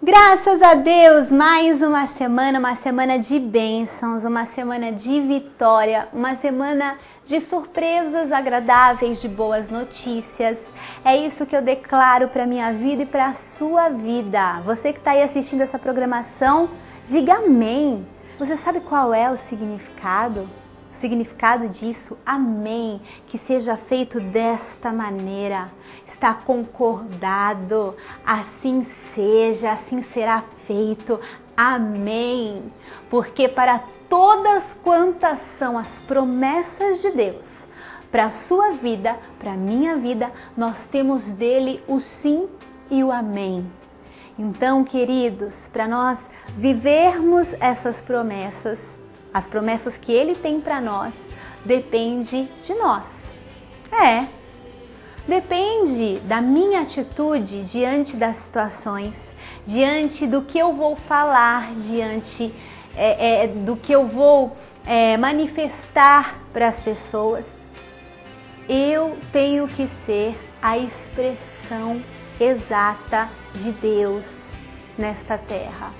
Graças a Deus, mais uma semana de bênçãos, uma semana de vitória, uma semana de surpresas agradáveis, de boas notícias. É isso que eu declaro para minha vida e para a sua vida. Você que está aí assistindo essa programação, diga amém. Você sabe qual é o significado? O significado disso? Amém. Que seja feito desta maneira. Está concordado. Assim seja, assim será feito. Amém. Porque para todas quantas são as promessas de Deus, para a sua vida, para a minha vida, nós temos dele o sim e o amém. Então, queridos, para nós vivermos essas promessas, as promessas que Ele tem para nós, depende de nós. Depende da minha atitude diante das situações, diante do que eu vou falar, diante do que eu vou manifestar para as pessoas. Eu tenho que ser a expressão exata de Deus nesta terra.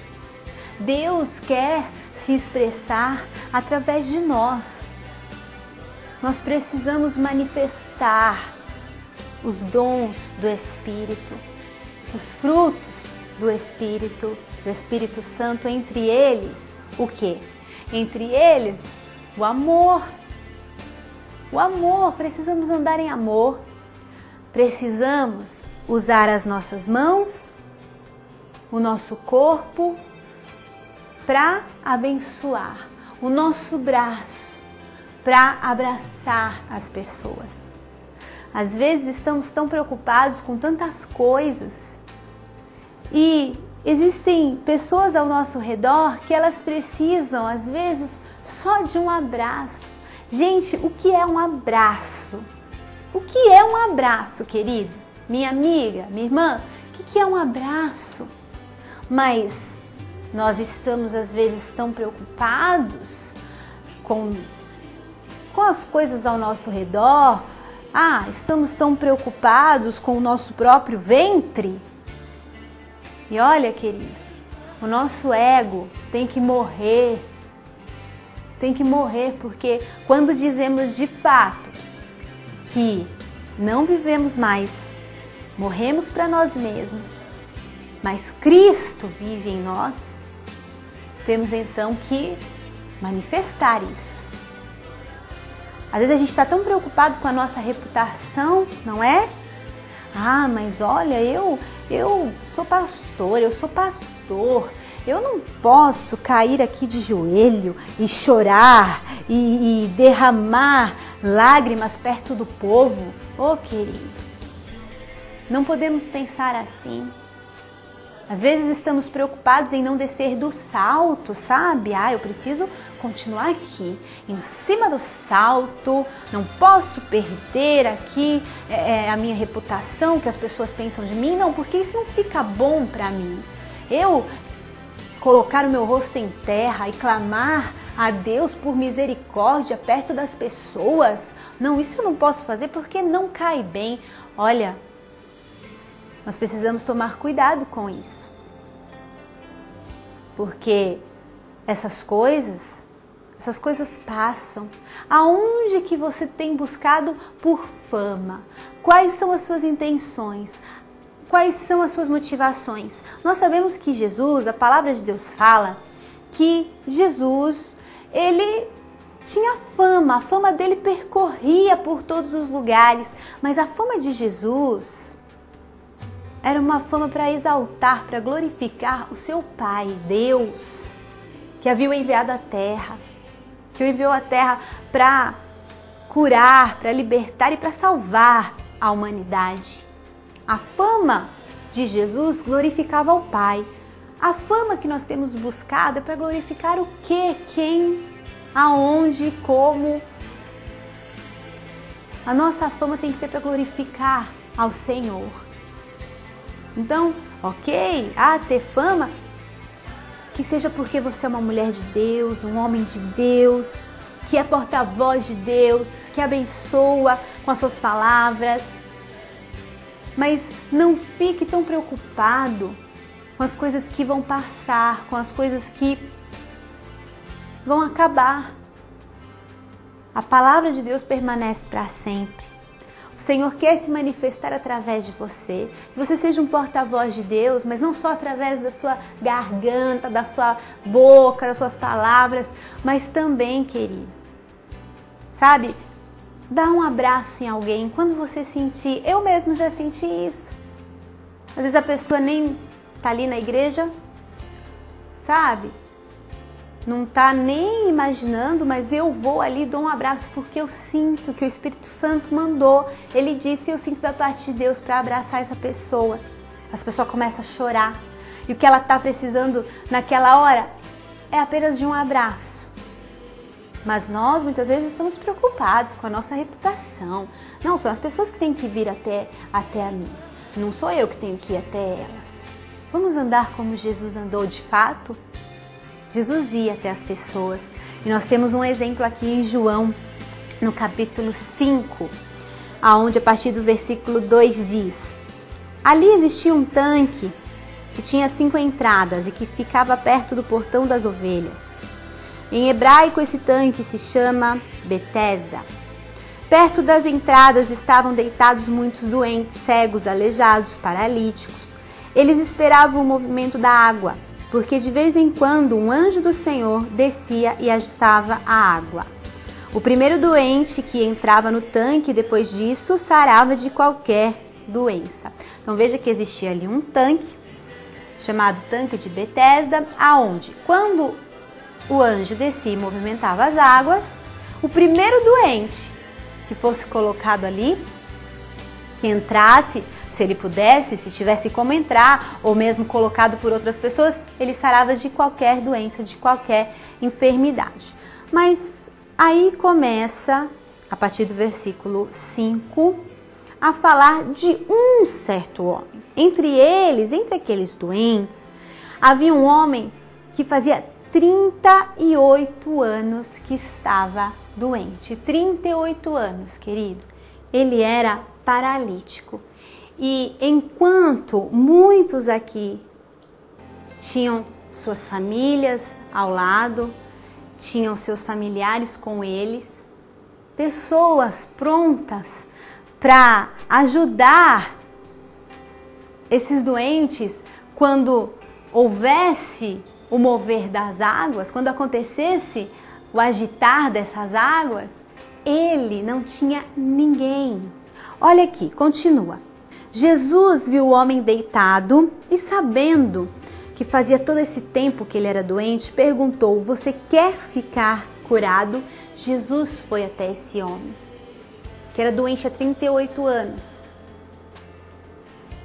Deus quer se expressar através de nós. Nós precisamos manifestar os dons do Espírito, os frutos do Espírito Santo, entre eles, o quê? Entre eles, o amor. O amor, precisamos andar em amor, precisamos usar as nossas mãos, o nosso corpo, para abençoar, o nosso braço para abraçar as pessoas. Às vezes estamos tão preocupados com tantas coisas e existem pessoas ao nosso redor que elas precisam, às vezes, só de um abraço. Gente, o que é um abraço? O que é um abraço, querido? Minha amiga, minha irmã, o que é um abraço? Mas nós estamos às vezes tão preocupados com as coisas ao nosso redor. Estamos tão preocupados com o nosso próprio ventre. E olha, querido, o nosso ego tem que morrer. Tem que morrer, porque quando dizemos de fato que não vivemos mais, morremos para nós mesmos, mas Cristo vive em nós, temos então que manifestar isso. Às vezes a gente está tão preocupado com a nossa reputação, não é? Mas olha, eu sou pastor, eu não posso cair aqui de joelho e chorar e derramar lágrimas perto do povo. Querido, não podemos pensar assim. Às vezes estamos preocupados em não descer do salto, sabe? Eu preciso continuar aqui, em cima do salto, não posso perder aqui a minha reputação, que as pessoas pensam de mim. Não, porque isso não fica bom para mim. Eu colocar o meu rosto em terra e clamar a Deus por misericórdia perto das pessoas, não, isso eu não posso fazer porque não cai bem. Olha, nós precisamos tomar cuidado com isso, porque essas coisas passam. Aonde que você tem buscado por fama? Quais são as suas intenções? Quais são as suas motivações? Nós sabemos que Jesus, a palavra de Deus fala que Jesus, ele tinha fama, a fama dele percorria por todos os lugares, mas a fama de Jesus era uma fama para exaltar, para glorificar o seu Pai, Deus, que havia o enviado à terra, que o enviou à terra para curar, para libertar e para salvar a humanidade. A fama de Jesus glorificava o Pai. A fama que nós temos buscado é para glorificar o quê? Quem? Aonde? Como? A nossa fama tem que ser para glorificar ao Senhor. Então, ter fama, que seja porque você é uma mulher de Deus, um homem de Deus, que é porta-voz de Deus, que abençoa com as suas palavras. Mas não fique tão preocupado com com as coisas que vão passar, com as coisas que vão acabar. A palavra de Deus permanece para sempre. O Senhor quer se manifestar através de você. Que você seja um porta-voz de Deus, mas não só através da sua garganta, da sua boca, das suas palavras, mas também, querido. Sabe? Dá um abraço em alguém quando você sentir. Eu mesmo já senti isso. Às vezes a pessoa nem tá ali na igreja, sabe? Não tá nem imaginando, mas eu vou ali, dou um abraço porque eu sinto que o Espírito Santo mandou. Ele disse, eu sinto da parte de Deus para abraçar essa pessoa. Essa pessoa começa a chorar. E o que ela tá precisando naquela hora é apenas de um abraço. Mas nós muitas vezes estamos preocupados com a nossa reputação. Não, são as pessoas que têm que vir até a mim. Não sou eu que tenho que ir até elas. Vamos andar como Jesus andou de fato? Jesus ia até as pessoas. E nós temos um exemplo aqui em João, no capítulo 5, aonde a partir do versículo 2 diz: ali existia um tanque que tinha 5 entradas e que ficava perto do portão das ovelhas. Em hebraico, esse tanque se chama Betesda. Perto das entradas estavam deitados muitos doentes, cegos, aleijados, paralíticos. Eles esperavam o movimento da água, porque de vez em quando um anjo do Senhor descia e agitava a água. O primeiro doente que entrava no tanque, depois disso, sarava de qualquer doença. Então veja que existia ali um tanque, chamado tanque de Betesda, aonde, quando o anjo descia e movimentava as águas, o primeiro doente que fosse colocado ali, que entrasse, se ele pudesse, se tivesse como entrar, ou mesmo colocado por outras pessoas, ele sarava de qualquer doença, de qualquer enfermidade. Mas aí começa, a partir do versículo 5, a falar de um certo homem. Entre eles, entre aqueles doentes, havia um homem que fazia 38 anos que estava doente. 38 anos, querido. Ele era paralítico. E enquanto muitos aqui tinham suas famílias ao lado, tinham seus familiares com eles, pessoas prontas para ajudar esses doentes quando houvesse o mover das águas, quando acontecesse o agitar dessas águas, ele não tinha ninguém. Olha aqui, continua. Jesus viu o homem deitado e, sabendo que fazia todo esse tempo que ele era doente, perguntou: você quer ficar curado? Jesus foi até esse homem, que era doente há 38 anos.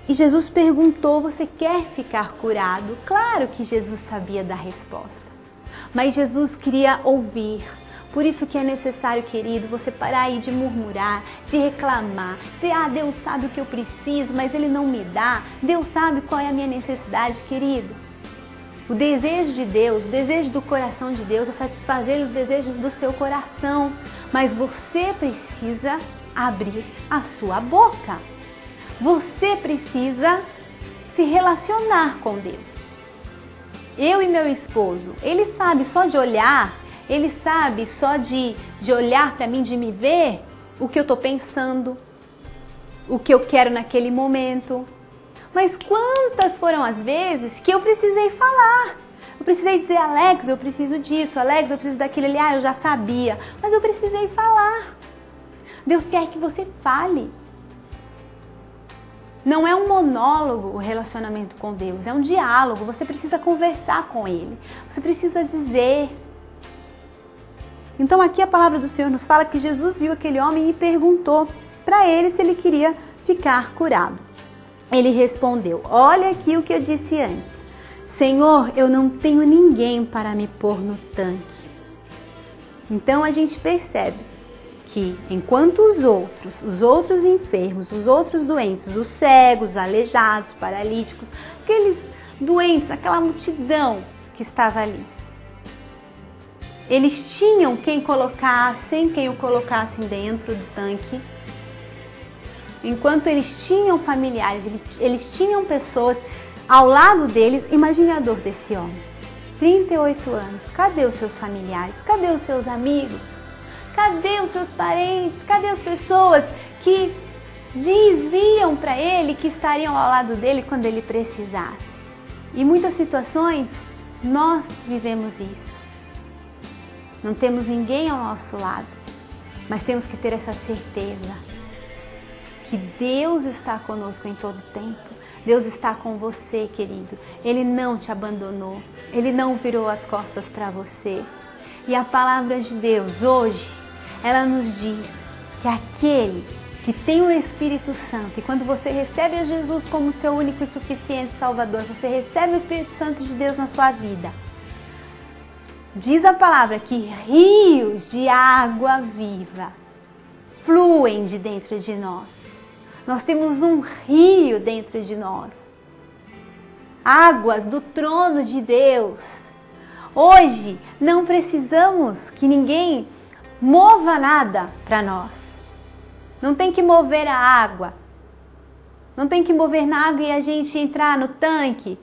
E Jesus perguntou: você quer ficar curado? Claro que Jesus sabia da resposta, mas Jesus queria ouvir. Por isso que é necessário, querido, você parar aí de murmurar, de reclamar, dizer, Deus sabe o que eu preciso, mas Ele não me dá. Deus sabe qual é a minha necessidade, querido. O desejo de Deus, o desejo do coração de Deus é satisfazer os desejos do seu coração, mas você precisa abrir a sua boca. Você precisa se relacionar com Deus. Eu e meu esposo, ele sabe só de olhar, ele sabe só de olhar para mim, de me ver, o que eu estou pensando, o que eu quero naquele momento. Mas quantas foram as vezes que eu precisei falar? Eu precisei dizer, Alex, eu preciso disso, Alex, eu preciso daquilo ali, eu já sabia, mas eu precisei falar. Deus quer que você fale. Não é um monólogo o relacionamento com Deus, é um diálogo, você precisa conversar com Ele, você precisa dizer. Então aqui a palavra do Senhor nos fala que Jesus viu aquele homem e perguntou para ele se ele queria ficar curado. Ele respondeu, olha aqui o que eu disse antes. Senhor, eu não tenho ninguém para me pôr no tanque. Então a gente percebe que enquanto os outros enfermos, os outros doentes, os cegos, os aleijados, paralíticos, aqueles doentes, aquela multidão que estava ali, eles tinham quem o colocassem dentro do tanque. Enquanto eles tinham familiares, eles tinham pessoas ao lado deles. Imagine a dor desse homem. 38 anos. Cadê os seus familiares? Cadê os seus amigos? Cadê os seus parentes? Cadê as pessoas que diziam para ele que estariam ao lado dele quando ele precisasse? Em muitas situações, nós vivemos isso. Não temos ninguém ao nosso lado, mas temos que ter essa certeza que Deus está conosco em todo tempo. Deus está com você, querido. Ele não te abandonou. Ele não virou as costas para você. E a palavra de Deus hoje, ela nos diz que aquele que tem o Espírito Santo, e quando você recebe a Jesus como seu único e suficiente Salvador, você recebe o Espírito Santo de Deus na sua vida. Diz a palavra que rios de água viva fluem de dentro de nós. Nós temos um rio dentro de nós. Águas do trono de Deus. Hoje não precisamos que ninguém mova nada para nós. Não tem que mover a água. Não tem que mover na água e a gente entrar no tanque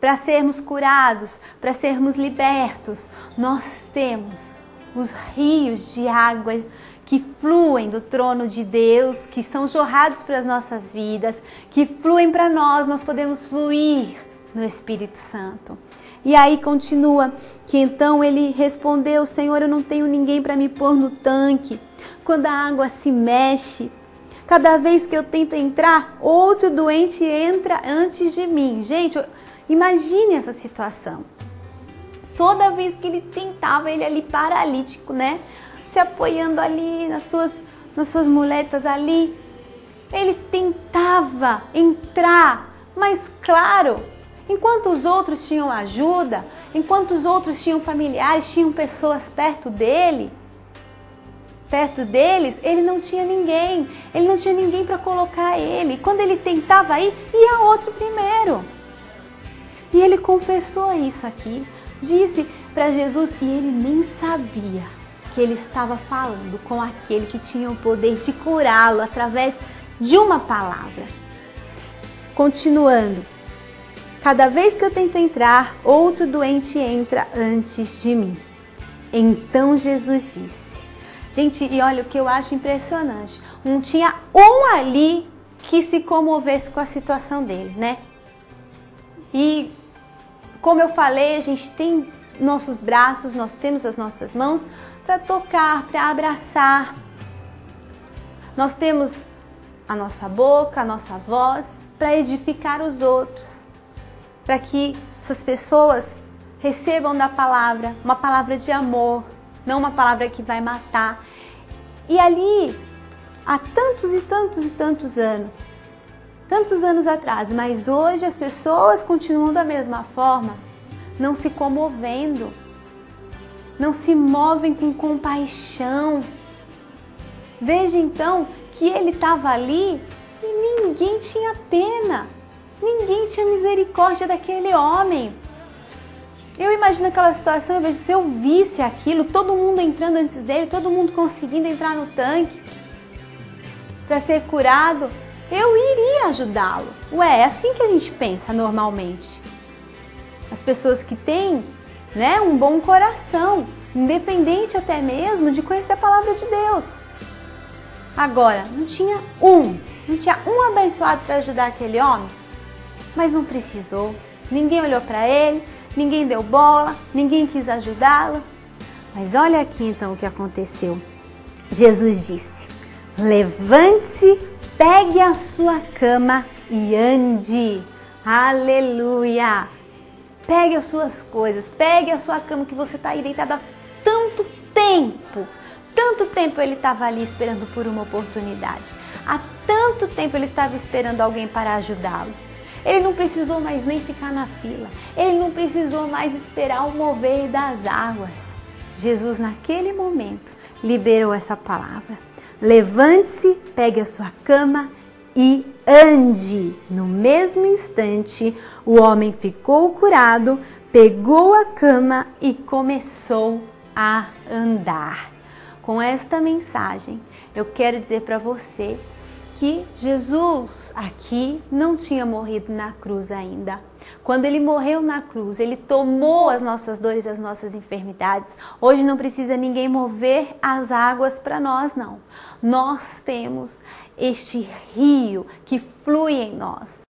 para sermos curados, para sermos libertos. Nós temos os rios de água que fluem do trono de Deus, que são jorrados para as nossas vidas, que fluem para nós. Nós podemos fluir no Espírito Santo. E aí continua que então ele respondeu: Senhor, eu não tenho ninguém para me pôr no tanque. Quando a água se mexe, cada vez que eu tento entrar, outro doente entra antes de mim. Gente, imagine essa situação. Toda vez que ele tentava, ele ali paralítico, né? Se apoiando ali nas suas muletas ali. Ele tentava entrar, mas claro, enquanto os outros tinham ajuda, enquanto os outros tinham familiares, tinham pessoas perto deles, ele não tinha ninguém. Ele não tinha ninguém para colocar ele. Quando ele tentava ir, ia outro primeiro. E ele confessou isso aqui, disse para Jesus, e ele nem sabia que ele estava falando com aquele que tinha o poder de curá-lo através de uma palavra. Continuando. Cada vez que eu tento entrar, outro doente entra antes de mim. Então Jesus disse. Gente, e olha o que eu acho impressionante. Não tinha um ali que se comovesse com a situação dele, né? E como eu falei, a gente tem nossos braços, nós temos as nossas mãos para tocar, para abraçar. Nós temos a nossa boca, a nossa voz para edificar os outros. Para que essas pessoas recebam da palavra, uma palavra de amor, não uma palavra que vai matar. E ali, há tantos e tantos anos atrás, mas hoje as pessoas continuam da mesma forma, não se comovendo, não se movem com compaixão. Veja então que ele estava ali e ninguém tinha pena. Ninguém tinha misericórdia daquele homem. Eu imagino aquela situação, eu vejo, se eu visse aquilo, todo mundo entrando antes dele, todo mundo conseguindo entrar no tanque para ser curado, eu iria ajudá-lo. Ué, é assim que a gente pensa normalmente. As pessoas que têm, né, um bom coração, independente até mesmo de conhecer a palavra de Deus. Agora, não tinha um abençoado para ajudar aquele homem? Mas não precisou, ninguém olhou para ele, ninguém deu bola, ninguém quis ajudá-lo. Mas olha aqui então o que aconteceu. Jesus disse: levante-se, pegue a sua cama e ande. Aleluia! Pegue as suas coisas, pegue a sua cama que você está aí deitado há tanto tempo. Tanto tempo ele estava ali esperando por uma oportunidade. Há tanto tempo ele estava esperando alguém para ajudá-lo. Ele não precisou mais nem ficar na fila. Ele não precisou mais esperar o mover das águas. Jesus, naquele momento, liberou essa palavra. Levante-se, pegue a sua cama e ande. No mesmo instante, o homem ficou curado, pegou a cama e começou a andar. Com esta mensagem, eu quero dizer para você que Jesus aqui não tinha morrido na cruz ainda. Quando ele morreu na cruz, ele tomou as nossas dores, as nossas enfermidades. Hoje não precisa ninguém mover as águas para nós, não. Nós temos este rio que flui em nós.